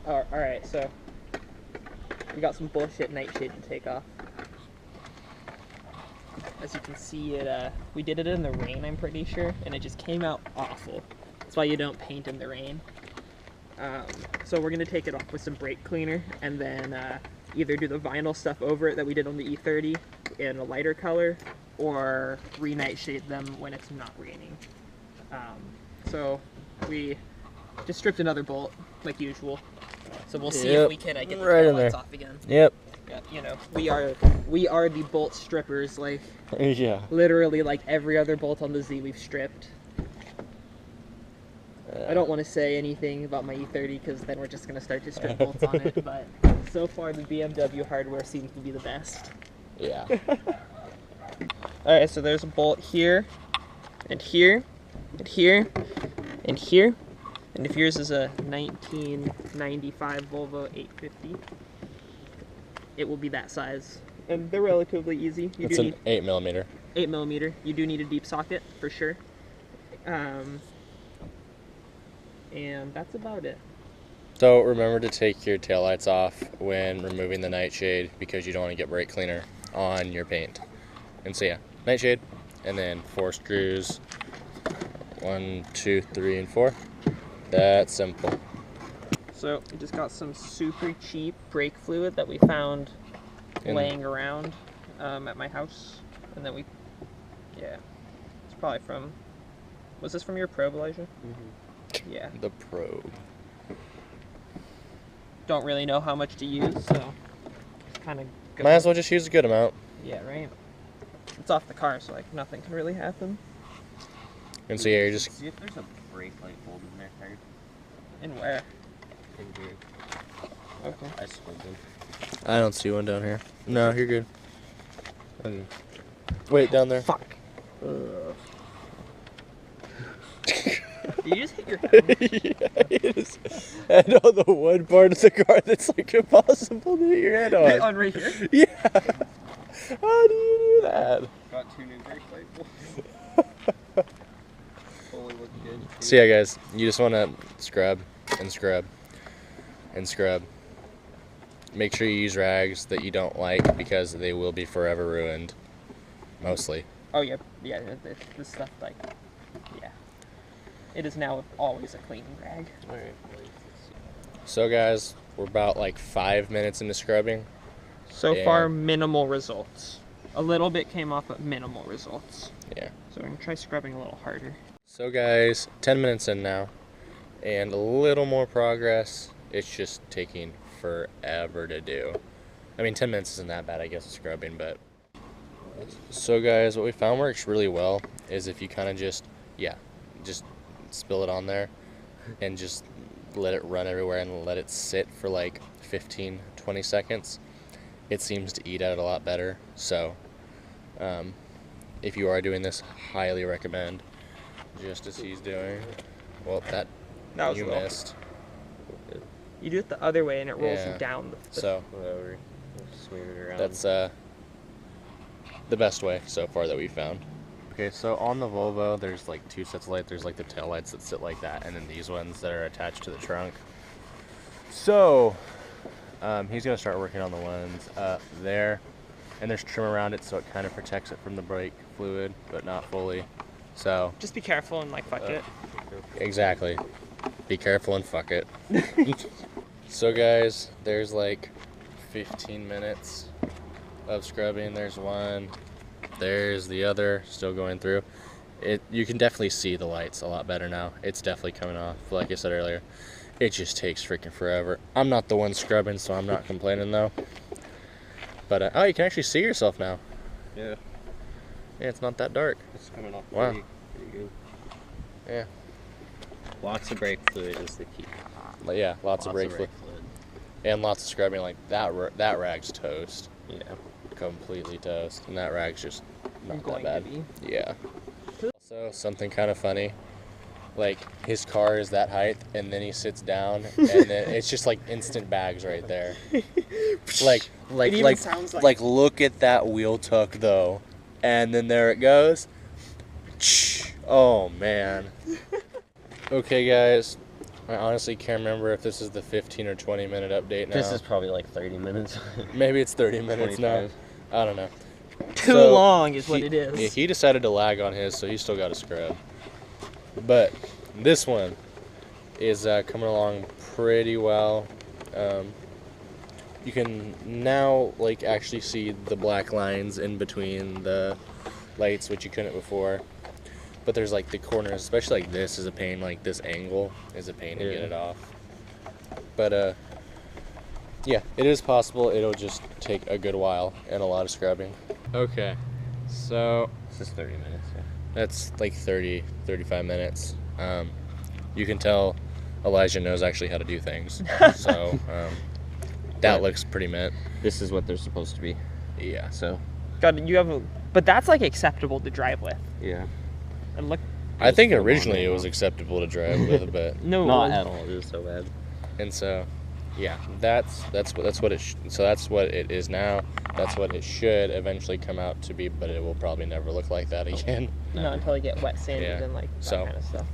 Oh, all right, so we got some bullshit nightshade to take off. As you can see, we did it in the rain, I'm pretty sure, and it just came out awful. That's why you don't paint in the rain. So we're gonna take it off with some brake cleaner, and then either do the vinyl stuff over it that we did on the E30 in a lighter color, or re-nightshade them when it's not raining. So we just stripped another bolt, like usual. So we'll see if we can get the taillights off again. Yep. Yeah, you know, we are the bolt strippers, like Yeah. literally like every other bolt on the Z we've stripped. I don't want to say anything about my E30 because then we're just going to start to strip bolts on it, but so far the BMW hardware seems to be the best. Yeah. Alright, so there's a bolt here, and here, and here, and here, and if yours is a 1995 Volvo 850, it will be that size. And they're relatively easy. It's an 8mm. 8mm. You do need a deep socket, for sure. And that's about it. So remember to take your taillights off when removing the nightshade because you don't want to get brake cleaner on your paint. And so yeah, nightshade, and then 4 screws. 1, 2, 3, and 4. That's simple. So we just got some super cheap brake fluid that we found laying around at my house, and then it's probably from. Was this from your probe, Elijah? Mm-hmm. Yeah. The probe. Don't really know how much to use, so kind of. Might as well just use a good amount. Yeah, right. It's off the car, so like nothing can really happen. And so yeah, you're just. See if there's a brake light bulb in there, Craig. In where? In here. Okay. I squinted them. I don't see one down here. No, you're good. Okay. Wait, down there. Fuck. Did you just hit your head? Yeah, it is. And on the one part of the car that's like impossible to hit your head on. On right here? Yeah. How do you do that? Got 2 new brake light bulbs. Fully look good. So yeah, guys, you just want to scrub and scrub and scrub. Make sure you use rags that you don't like because they will be forever ruined. Mostly. Oh yeah, this stuff like, yeah. It is now always a cleaning rag. Alright. So guys, we're about like 5 minutes into scrubbing. So far, minimal results. A little bit came off, but minimal results. Yeah. So we're gonna try scrubbing a little harder. So guys, 10 minutes in now, and a little more progress. It's just taking forever to do. I mean, 10 minutes isn't that bad, I guess, with scrubbing, but. So guys, what we found works really well is if you kind of just spill it on there and just let it run everywhere and let it sit for like 15-20 seconds. It seems to eat at it a lot better. So if you are doing this, highly recommend. Just as he's doing. Well, that was you low. missed. You do it the other way and it rolls Yeah. you down. So Whatever. Swing it around. that's the best way so far that we found. Okay, so on the Volvo, there's like 2 sets of lights. There's like the tail lights that sit like that, and then these ones that are attached to the trunk. So he's gonna start working on the ones up there, and there's trim around it, so it kind of protects it from the brake fluid, but not fully. So Just be careful and like fuck it. exactly, be careful and fuck it. So guys, there's like 15 minutes of scrubbing. There's one. There's the other still going through. You can definitely see the lights a lot better now. It's definitely coming off. Like I said earlier, it just takes freaking forever. I'm not the one scrubbing, so I'm not complaining though. But oh, you can actually see yourself now. Yeah. Yeah, it's not that dark. It's coming off Wow. pretty good. Yeah. Lots of brake fluid is the key. But yeah, lots of brake fluid and lots of scrubbing. Like that rag's toast. Yeah. Completely toast, and that rag's just not Going that to bad. be. Yeah. Also, something kind of funny, like his car is that height, and then he sits down, and then it's just like instant bags right there. Like look at that wheel tuck though, and then there it goes. Oh man. Okay guys, I honestly can't remember if this is the 15 or 20 minute update now. This is probably like 30 minutes. Maybe it's 30 minutes now. 25. I don't know. Too So, long is what it is. Yeah, he decided to lag on his, so he still got a scrub. But this one is coming along pretty well. You can now like actually see the black lines in between the lights, which you couldn't before. But there's like the corners, especially like this is a pain. Like this angle is a pain to get it off. But yeah, it is possible. It'll just take a good while and a lot of scrubbing. Okay, so This is 30 minutes. Yeah. that's like 30, 35 minutes. You can tell Elijah knows actually how to do things. So that looks pretty mint. This is what they're supposed to be. Yeah. So God, you have a, but that's like acceptable to drive with. yeah. And look, I think Just put 'em on originally there it was now. acceptable to drive with, but no, Not at all. It is so bad. and so yeah, that's what it so that's what it is now. That's what it should eventually come out to be, but it will probably never look like that again. not until I get wet sanded Yeah. and like that So- kind of stuff.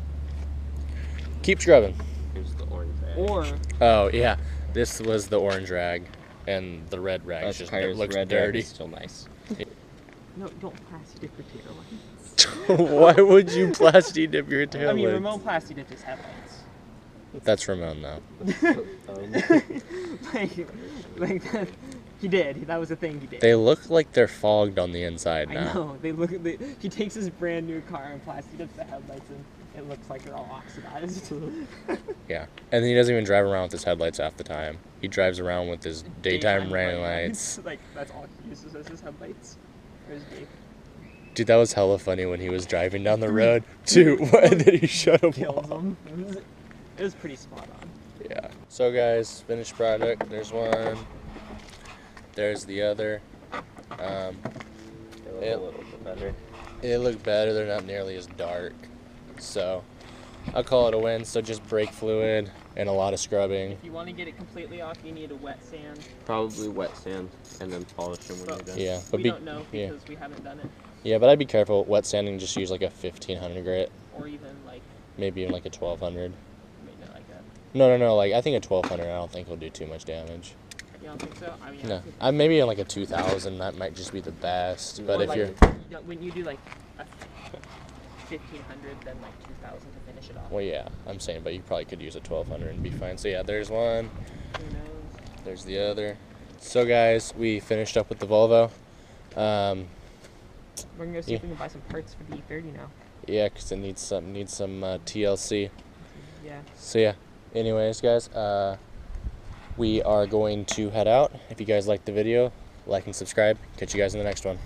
Keep scrubbing. Here's the orange rag. Or Oh yeah, this was the orange rag, and the red rag That's just Kyra's looks red rag dirty. is still nice. no, don't plastic dip your tail lights. Why would you plastic dip your tail? I mean, lights? Ramon plastic dipped his headlights. That's Ramon though. like that, he did. That was a thing he did. They look like they're fogged on the inside I now. know. They look. He takes his brand new car and plastic dips the headlights, and it looks like they're all oxidized. Yeah, and then he doesn't even drive around with his headlights half the time. He drives around with his daytime running lights. Like that's all he uses as his headlights. Or his day. Dude, that was hella funny when he was driving down the road too, and then he shut him Kills off. him. It was pretty spot on. Yeah. So guys, finished product. There's one. There's the other. They look a little bit better. It looked better. They're not nearly as dark. So I'll call it a win. So just brake fluid and a lot of scrubbing. If you want to get it completely off, you need a wet sand. Probably wet sand and then polish them when you're done. Yeah, but We be, don't know yeah. because we haven't done it, Yeah, but I'd be careful. Wet sanding, just use like a 1500 grit, or even like maybe even like a 1200. maybe not like that. No. Like I think a 1200. I don't think will do too much damage. You don't think so? I mean, No, I maybe in like a 2000. That might just be the best. But or if like, you're when you do like a 1500, then like 2000 to finish it off. well, yeah, I'm saying, but you probably could use a 1200 and be fine. So yeah, there's one. Who knows? There's the other. So guys, we finished up with the Volvo. We're gonna go see Yeah. if we can buy some parts for the E30 now. Yeah, 'cause it needs some TLC. Yeah. So yeah. Anyways, guys, we are going to head out. If you guys liked the video, like and subscribe. Catch you guys in the next one.